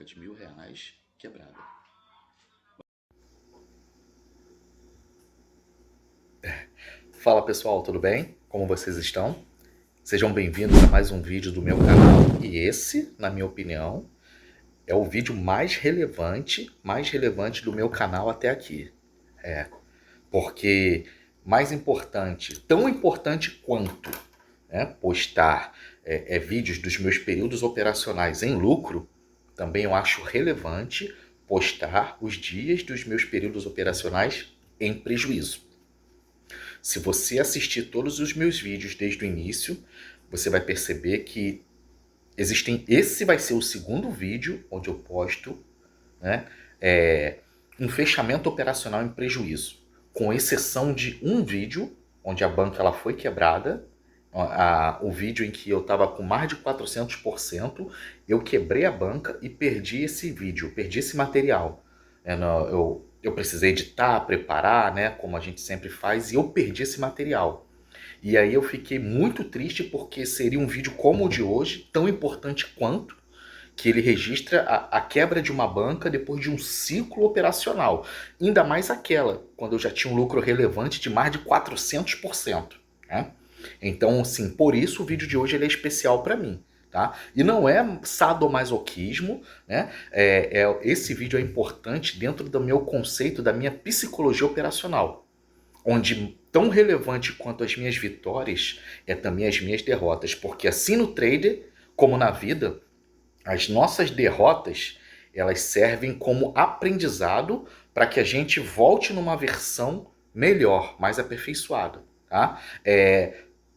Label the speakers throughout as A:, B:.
A: banca de R$ 1.000 quebrada. Fala pessoal, tudo bem? Como vocês estão? Sejam bem-vindos a mais um vídeo do meu canal. E esse, na minha opinião, é o vídeo mais relevante do meu canal até aqui. Porque mais importante, tão importante quanto, né, postar vídeos dos meus períodos operacionais em lucro, também eu acho relevante postar os dias dos meus períodos operacionais em prejuízo. Se você assistir todos os meus vídeos desde o início, você vai perceber que esse vai ser o segundo vídeo onde eu posto, né, um fechamento operacional em prejuízo, com exceção de um vídeo onde a banca ela foi quebrada, o vídeo em que eu estava com mais de 400%, eu quebrei a banca e perdi esse vídeo, perdi esse material. Eu precisei editar, preparar, né, como a gente sempre faz, e eu perdi esse material. E aí eu fiquei muito triste porque seria um vídeo como o de hoje, tão importante quanto, que ele registra a quebra de uma banca depois de um ciclo operacional. Ainda mais aquela, quando eu já tinha um lucro relevante de mais de 400%. Né? Então, assim, por isso o vídeo de hoje ele é especial para mim. Tá? E não é sadomasoquismo, né? Esse vídeo é importante dentro do meu conceito, da minha psicologia operacional, onde tão relevante quanto as minhas vitórias é também as minhas derrotas, porque assim no trader como na vida, as nossas derrotas, elas servem como aprendizado para que a gente volte numa versão melhor, mais aperfeiçoada. Tá?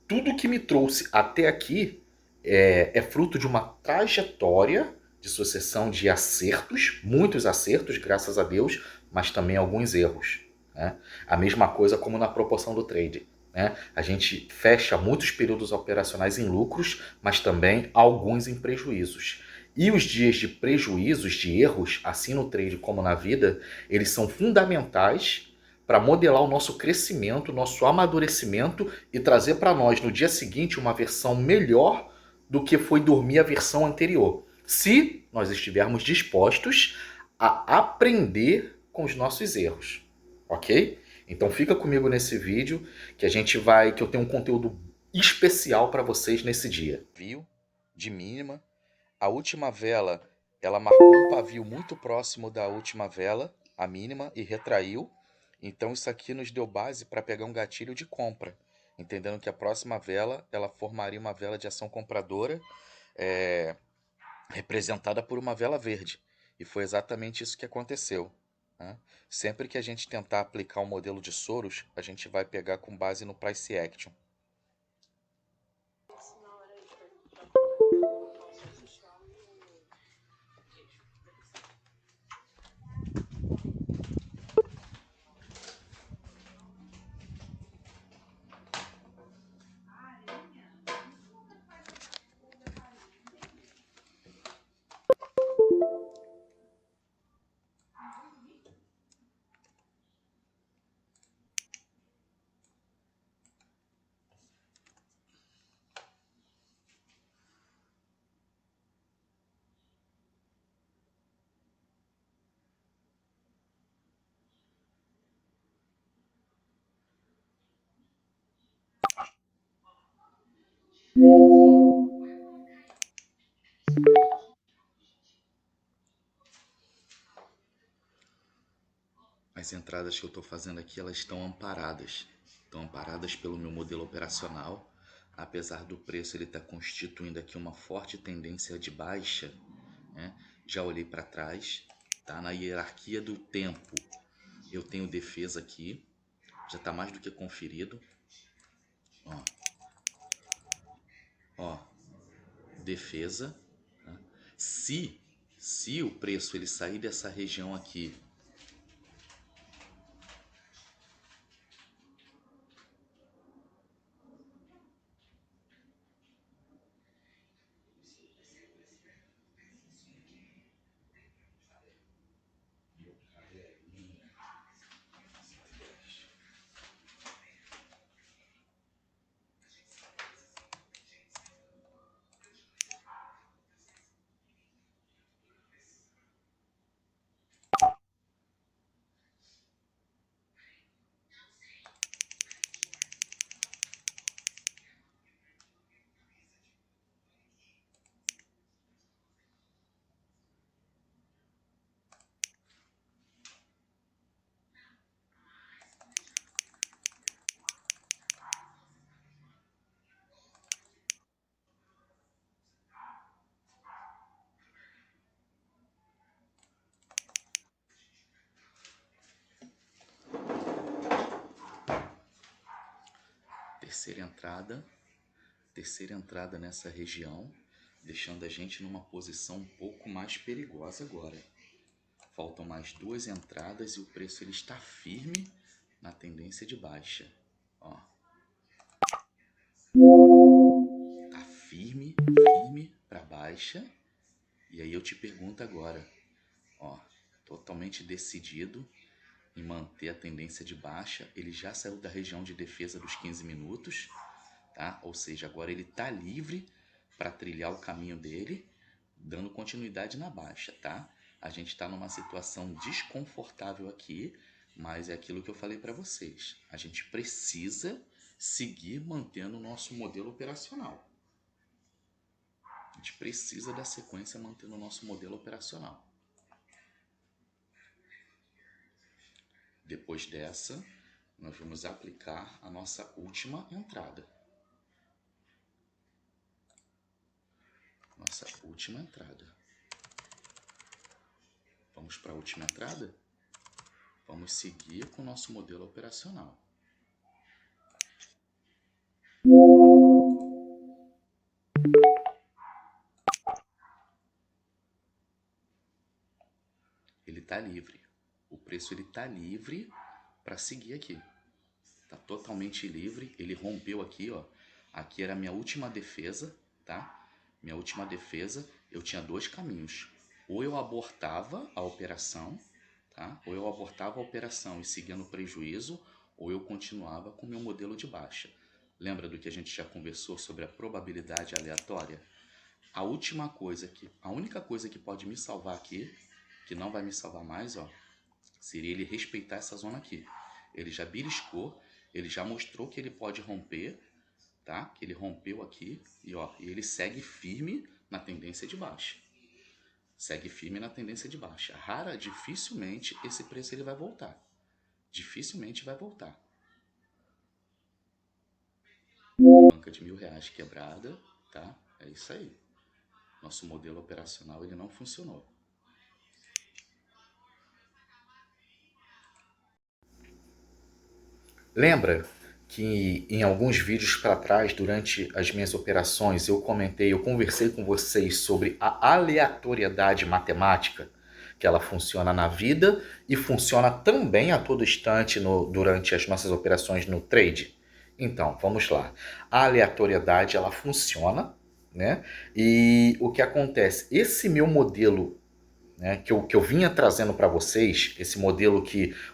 A: Tudo que me trouxe até aqui é fruto de uma trajetória de sucessão de acertos, muitos acertos, graças a Deus, mas também alguns erros. Né? A mesma coisa como na proporção do trade. Né? A gente fecha muitos períodos operacionais em lucros, mas também alguns em prejuízos. E os dias de prejuízos, de erros, assim no trade como na vida, eles são fundamentais para modelar o nosso crescimento, nosso amadurecimento e trazer para nós no dia seguinte uma versão melhor do que foi dormir a versão anterior. Se nós estivermos dispostos a aprender com os nossos erros, ok? Então fica comigo nesse vídeo que eu tenho um conteúdo especial para vocês nesse dia. Viu? De mínima. A última vela, ela marcou um pavio muito próximo da última vela, a mínima, e retraiu. Então isso aqui nos deu base para pegar um gatilho de compra, entendendo que a próxima vela, ela formaria uma vela de ação compradora, representada por uma vela verde. E foi exatamente isso que aconteceu. Né? Sempre que a gente tentar aplicar o modelo de Soros, a gente vai pegar com base no Price Action. As entradas que eu estou fazendo aqui, elas estão amparadas. Estão amparadas pelo meu modelo operacional. Apesar do preço ele estar constituindo aqui uma forte tendência de baixa, né? Já olhei para trás, tá? Na hierarquia do tempo, eu tenho defesa aqui. Já está mais do que conferido. Ó, ó, defesa. Tá? Se o preço ele sair dessa região aqui, terceira entrada nessa região, deixando a gente numa posição um pouco mais perigosa agora. Faltam mais 2 entradas e o preço ele está firme na tendência de baixa. Ó. Tá firme para baixa. E aí eu te pergunto agora, ó, totalmente decidido em manter a tendência de baixa. Ele já saiu da região de defesa dos 15 minutos, tá? Ou seja, agora ele tá livre para trilhar o caminho dele, dando continuidade na baixa, tá? A gente está numa situação desconfortável aqui, mas é aquilo que eu falei para vocês. A gente precisa seguir mantendo o nosso modelo operacional. A gente precisa da sequência mantendo o nosso modelo operacional. Depois dessa, nós vamos aplicar a nossa última entrada. Nossa última entrada. Vamos para a última entrada? Vamos seguir com o nosso modelo operacional. Ele está livre. O preço ele está livre para seguir aqui. Está totalmente livre. Ele rompeu aqui, ó. Aqui era a minha última defesa, tá? Minha última defesa, eu tinha 2 caminhos. Ou eu abortava a operação, tá? Ou eu abortava a operação e seguia no prejuízo, ou eu continuava com o meu modelo de baixa. Lembra do que a gente já conversou sobre a probabilidade aleatória? A única coisa que pode me salvar aqui, que não vai me salvar mais, ó, seria ele respeitar essa zona aqui. Ele já beliscou, ele já mostrou que ele pode romper, tá? Que ele rompeu aqui e ó, ele segue firme na tendência de baixa. Segue firme na tendência de baixa. Dificilmente esse preço ele vai voltar. Dificilmente vai voltar. Banca de R$1.000 quebrada, tá? É isso aí. Nosso modelo operacional ele não funcionou. Lembra que em alguns vídeos para trás, durante as minhas operações, eu conversei com vocês sobre a aleatoriedade matemática, que ela funciona na vida e funciona também a todo instante durante as nossas operações no trade? Então, vamos lá. A aleatoriedade, ela funciona, né? E o que acontece? Esse meu modelo, né, que eu vinha trazendo para vocês, esse modelo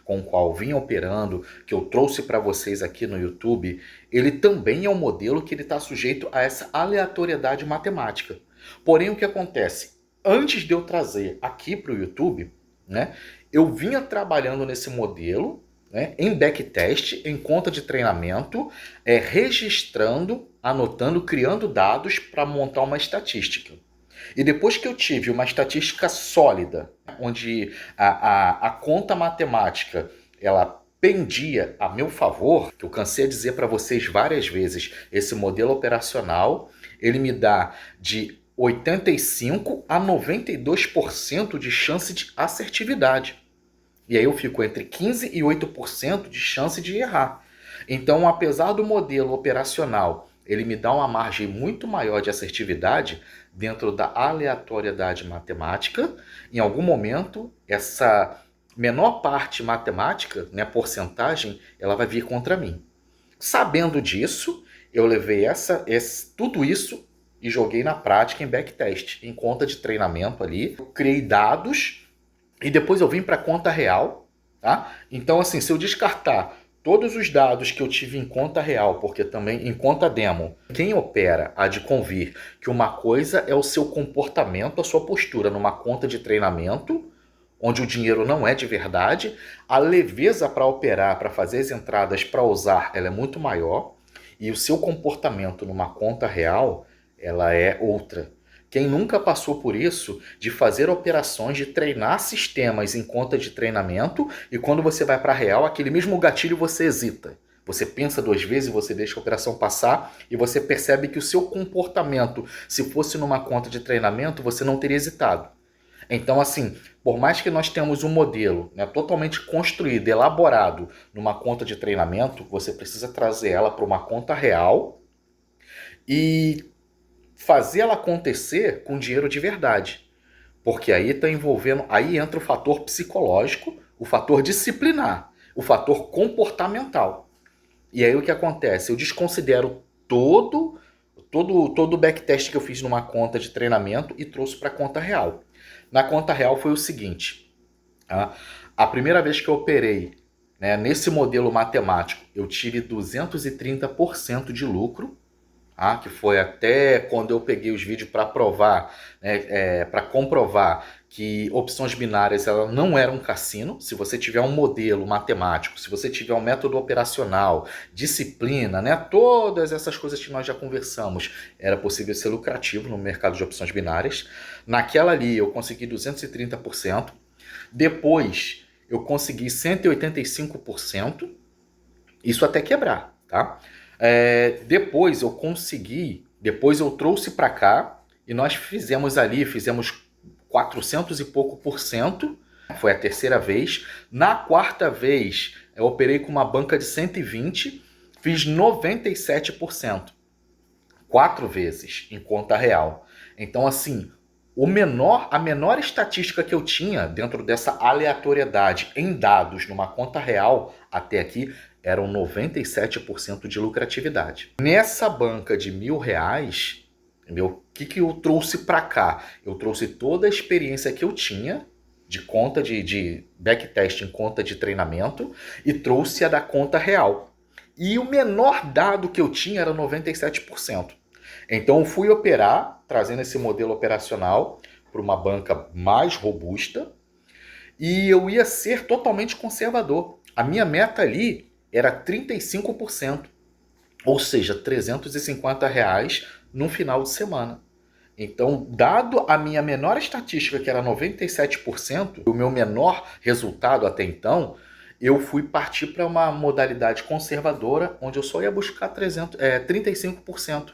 A: com o qual eu vinha operando, que eu trouxe para vocês aqui no YouTube, ele também é um modelo que ele está sujeito a essa aleatoriedade matemática. Porém, o que acontece? Antes de eu trazer aqui para o YouTube, né, eu vinha trabalhando nesse modelo, né, em backtest, em conta de treinamento, registrando, anotando, criando dados para montar uma estatística. E depois que eu tive uma estatística sólida, onde a conta matemática ela pendia a meu favor, que eu cansei de dizer para vocês várias vezes, esse modelo operacional ele me dá de 85% a 92% de chance de assertividade. E aí eu fico entre 15% e 8% de chance de errar. Então, apesar do modelo operacional ele me dá uma margem muito maior de assertividade dentro da aleatoriedade matemática, em algum momento essa menor parte matemática, né, porcentagem, ela vai vir contra mim. Sabendo disso, eu levei tudo isso e joguei na prática em backtest, em conta de treinamento ali. Eu criei dados e depois eu vim para a conta real, tá? Então, assim, se eu descartar todos os dados que eu tive em conta real, porque também em conta demo, quem opera há de convir que uma coisa é o seu comportamento, a sua postura numa conta de treinamento, onde o dinheiro não é de verdade, a leveza para operar, para fazer as entradas, para usar, ela é muito maior, e o seu comportamento numa conta real, ela é outra. Quem nunca passou por isso, de fazer operações, de treinar sistemas em conta de treinamento, e quando você vai para a real, aquele mesmo gatilho você hesita. Você pensa 2 vezes, você deixa a operação passar e você percebe que o seu comportamento, se fosse numa conta de treinamento, você não teria hesitado. Então, assim, por mais que nós tenhamos um modelo, né, totalmente construído, elaborado numa conta de treinamento, você precisa trazer ela para uma conta real e fazer ela acontecer com dinheiro de verdade. Porque aí está envolvendo, aí entra o fator psicológico, o fator disciplinar, o fator comportamental. E aí o que acontece? Eu desconsidero todo o backtest que eu fiz numa conta de treinamento e trouxe para a conta real. Na conta real foi o seguinte: tá? A primeira vez que eu operei, né, nesse modelo matemático, eu tive 230% de lucro, que foi até quando eu peguei os vídeos para provar, né, para comprovar que opções binárias ela não era um cassino. Se você tiver um modelo matemático, se você tiver um método operacional, disciplina, né, todas essas coisas que nós já conversamos, era possível ser lucrativo no mercado de opções binárias. Naquela ali eu consegui 230%. Depois eu consegui 185%, isso até quebrar, tá? Depois eu trouxe para cá e nós fizemos 400 e pouco por cento, foi a terceira vez. Na quarta vez, eu operei com uma banca de 120, fiz 97%, 4 vezes em conta real. Então, assim, a menor estatística que eu tinha dentro dessa aleatoriedade em dados numa conta real até aqui eram 97% de lucratividade. Nessa banca de R$ 1.000, entendeu? O que eu trouxe para cá? Eu trouxe toda a experiência que eu tinha de conta de backtest em conta de treinamento e trouxe a da conta real. E o menor dado que eu tinha era 97%. Então eu fui operar, trazendo esse modelo operacional para uma banca mais robusta, e eu ia ser totalmente conservador. A minha meta ali era 35%, ou seja, R$ 350 no final de semana. Então, dado a minha menor estatística, que era 97%, o meu menor resultado até então, eu fui partir para uma modalidade conservadora, onde eu só ia buscar 35%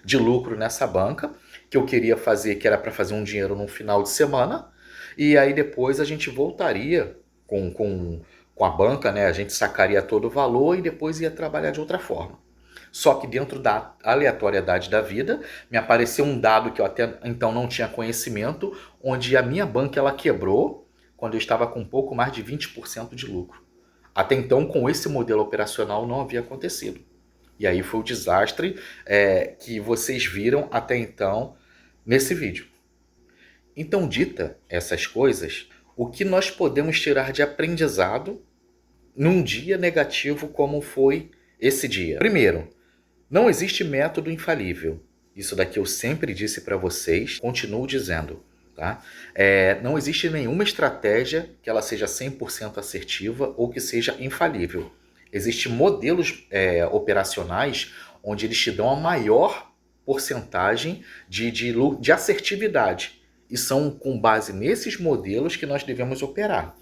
A: de lucro nessa banca, que eu queria fazer, que era para fazer um dinheiro no final de semana, e aí depois a gente voltaria com a banca, né? A gente sacaria todo o valor e depois ia trabalhar de outra forma. Só que dentro da aleatoriedade da vida, me apareceu um dado que eu até então não tinha conhecimento, onde a minha banca ela quebrou quando eu estava com um pouco mais de 20% de lucro. Até então, com esse modelo operacional, não havia acontecido. E aí foi o desastre que vocês viram até então nesse vídeo. Então, dita essas coisas, o que nós podemos tirar de aprendizado num dia negativo como foi esse dia? Primeiro, não existe método infalível. Isso daqui eu sempre disse para vocês, continuo dizendo. Tá? Não existe nenhuma estratégia que ela seja 100% assertiva ou que seja infalível. Existem modelos operacionais onde eles te dão a maior porcentagem de assertividade. E são com base nesses modelos que nós devemos operar.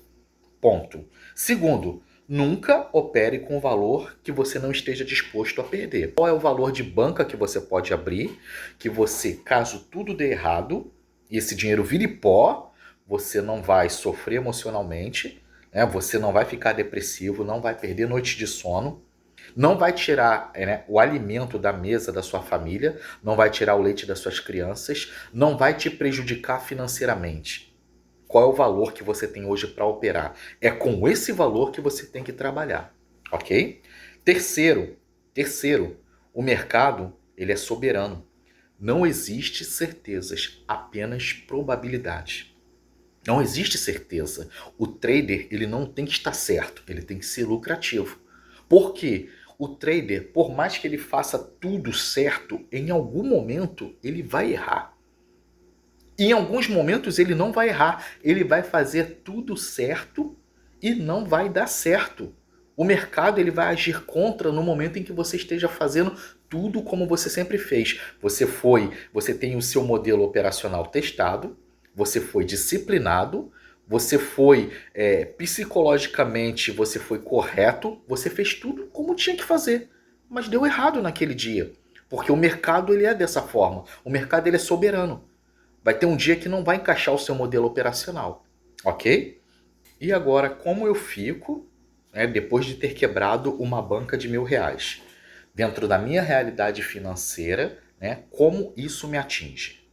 A: Ponto. Segundo, nunca opere com valor que você não esteja disposto a perder. Qual é o valor de banca que você pode abrir, que você, caso tudo dê errado, e esse dinheiro vire pó, você não vai sofrer emocionalmente, né? Você não vai ficar depressivo, não vai perder noite de sono, não vai tirar o alimento da mesa da sua família, não vai tirar o leite das suas crianças, não vai te prejudicar financeiramente. Qual é o valor que você tem hoje para operar? É com esse valor que você tem que trabalhar, ok? Terceiro, o mercado ele é soberano. Não existe certezas, apenas probabilidades. Não existe certeza. O trader ele não tem que estar certo, ele tem que ser lucrativo. Por quê? O trader, por mais que ele faça tudo certo, em algum momento ele vai errar. E em alguns momentos ele não vai errar, ele vai fazer tudo certo e não vai dar certo. O mercado ele vai agir contra no momento em que você esteja fazendo tudo como você sempre fez. Você tem o seu modelo operacional testado, você foi disciplinado, você foi psicologicamente, você foi correto, você fez tudo como tinha que fazer, mas deu errado naquele dia, porque o mercado ele é dessa forma, o mercado ele é soberano. Vai ter um dia que não vai encaixar o seu modelo operacional, ok? E agora, como eu fico, né, depois de ter quebrado uma banca de R$ 1.000? Dentro da minha realidade financeira, né, como isso me atinge?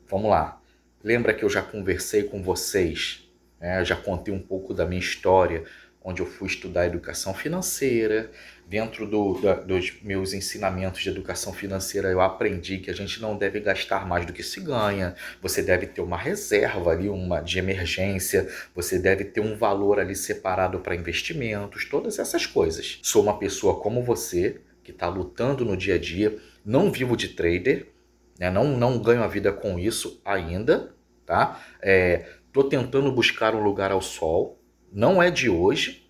A: Vamos lá. Lembra que eu já conversei com vocês, né? Eu já contei um pouco da minha história, onde eu fui estudar educação financeira. Dentro dos meus ensinamentos de educação financeira, eu aprendi que a gente não deve gastar mais do que se ganha. Você deve ter uma reserva ali, uma de emergência. Você deve ter um valor ali separado para investimentos, todas essas coisas. Sou uma pessoa como você, que está lutando no dia a dia. Não vivo de trader, né? Não ganho a vida com isso ainda, tá? Tô tentando buscar um lugar ao sol. Não é de hoje.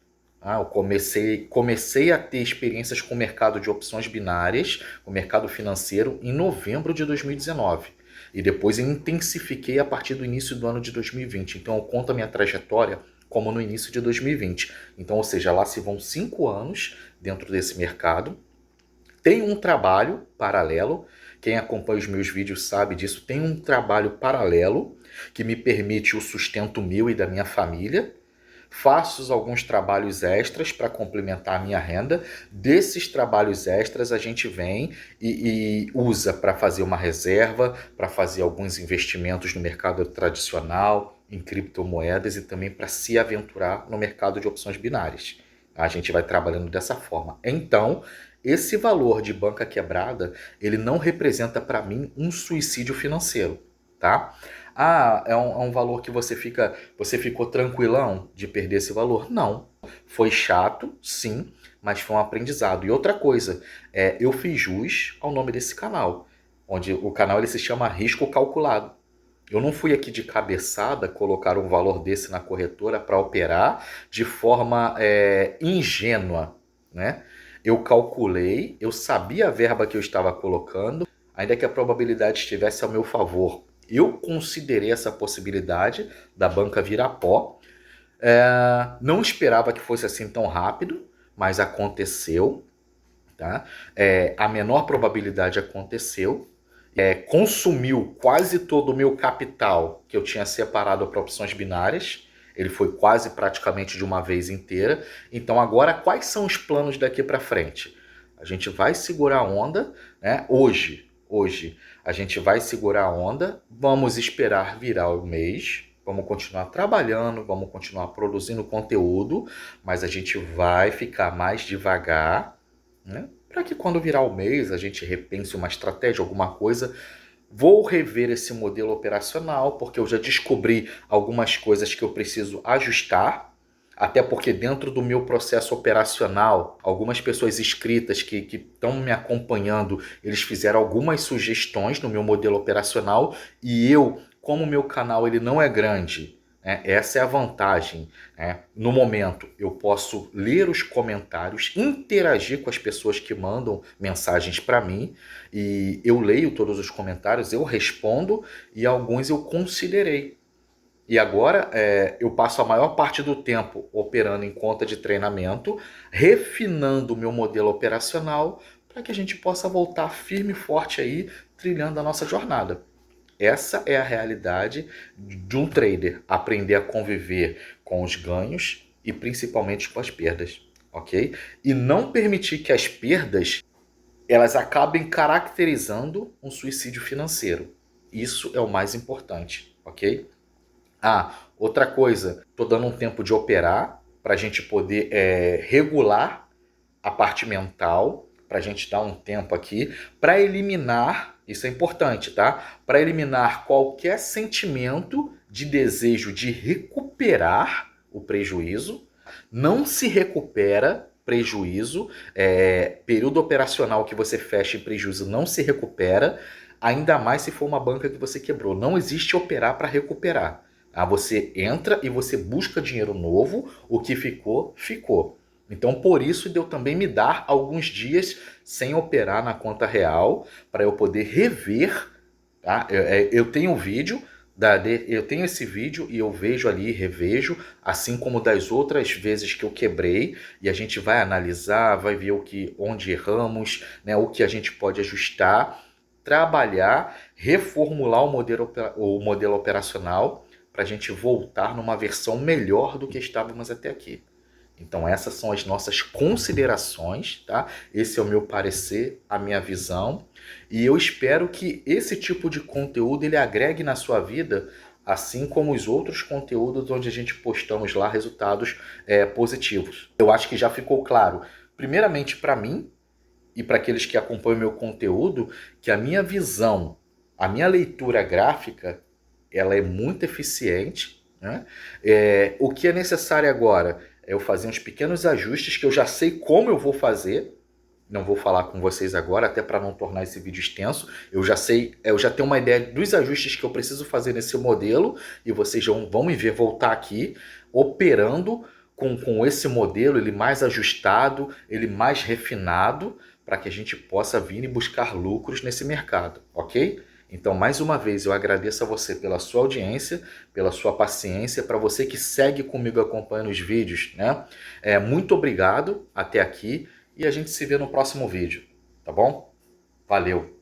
A: Eu comecei a ter experiências com o mercado de opções binárias, o mercado financeiro, em novembro de 2019. E depois eu intensifiquei a partir do início do ano de 2020. Então eu conto a minha trajetória como no início de 2020. Então, ou seja, lá se vão 5 anos dentro desse mercado. Tem um trabalho paralelo, quem acompanha os meus vídeos sabe disso, tem um trabalho paralelo que me permite o sustento meu e da minha família. Faço alguns trabalhos extras para complementar a minha renda. Desses trabalhos extras a gente vem e usa para fazer uma reserva, para fazer alguns investimentos no mercado tradicional, em criptomoedas e também para se aventurar no mercado de opções binárias. A gente vai trabalhando dessa forma. Então, esse valor de banca quebrada, ele não representa para mim um suicídio financeiro, tá? É um valor que você ficou tranquilão de perder esse valor? Não. Foi chato, sim, mas foi um aprendizado. E outra coisa, eu fiz jus ao nome desse canal, onde o canal ele se chama Risco Calculado. Eu não fui aqui de cabeçada colocar um valor desse na corretora para operar de forma ingênua, né? Eu calculei, eu sabia a verba que eu estava colocando, ainda que a probabilidade estivesse ao meu favor. Eu considerei essa possibilidade da banca virar pó. Não esperava que fosse assim tão rápido, mas aconteceu, tá? A menor probabilidade aconteceu. Consumiu quase todo o meu capital que eu tinha separado para opções binárias. Ele foi quase praticamente de uma vez inteira. Então agora quais são os planos daqui para frente? A gente vai segurar a onda, né? Hoje a gente vai segurar a onda, vamos esperar virar o mês, vamos continuar trabalhando, vamos continuar produzindo conteúdo, mas a gente vai ficar mais devagar, né? Para que quando virar o mês a gente repense uma estratégia, alguma coisa. Vou rever esse modelo operacional, porque eu já descobri algumas coisas que eu preciso ajustar, até porque dentro do meu processo operacional, algumas pessoas inscritas que estão me acompanhando, eles fizeram algumas sugestões no meu modelo operacional e eu, como o meu canal ele não é grande, né, essa é a vantagem, né? No momento eu posso ler os comentários, interagir com as pessoas que mandam mensagens para mim e eu leio todos os comentários, eu respondo e alguns eu considerei. E agora eu passo a maior parte do tempo operando em conta de treinamento, refinando o meu modelo operacional para que a gente possa voltar firme e forte aí, trilhando a nossa jornada. Essa é a realidade de um trader, aprender a conviver com os ganhos e principalmente com as perdas, ok? E não permitir que as perdas elas acabem caracterizando um suicídio financeiro. Isso é o mais importante, ok? Outra coisa, estou dando um tempo de operar para a gente poder regular a parte mental, para a gente dar um tempo aqui, para eliminar, isso é importante, tá? Para eliminar qualquer sentimento de desejo de recuperar o prejuízo. Não se recupera prejuízo, período operacional que você fecha em prejuízo não se recupera, ainda mais se for uma banca que você quebrou. Não existe operar para recuperar. Você entra e você busca dinheiro novo, o que ficou, ficou. Então, por isso, de eu também me dar alguns dias sem operar na conta real, para eu poder rever. Tá? Eu tenho um vídeo, eu tenho esse vídeo e eu vejo ali, revejo, assim como das outras vezes que eu quebrei, e a gente vai analisar, vai ver onde erramos, né, o que a gente pode ajustar. trabalhar, reformular o modelo operacional para a gente voltar numa versão melhor do que estávamos até aqui. Então essas são as nossas considerações, tá? Esse é o meu parecer, a minha visão, e eu espero que esse tipo de conteúdo ele agregue na sua vida, assim como os outros conteúdos onde a gente postamos lá resultados positivos. Eu acho que já ficou claro, primeiramente para mim e para aqueles que acompanham meu conteúdo, que a minha visão, a minha leitura gráfica, ela é muito eficiente, né? O que é necessário agora é eu fazer uns pequenos ajustes que eu já sei como eu vou fazer. Não vou falar com vocês agora, até para não tornar esse vídeo extenso. Eu já sei, eu já tenho uma ideia dos ajustes que eu preciso fazer nesse modelo e vocês vão me ver voltar aqui operando com esse modelo, ele mais ajustado, ele mais refinado, para que a gente possa vir e buscar lucros nesse mercado, ok? Então, mais uma vez, eu agradeço a você pela sua audiência, pela sua paciência, para você que segue comigo acompanhando os vídeos, né? Muito obrigado até aqui e a gente se vê no próximo vídeo, tá bom? Valeu!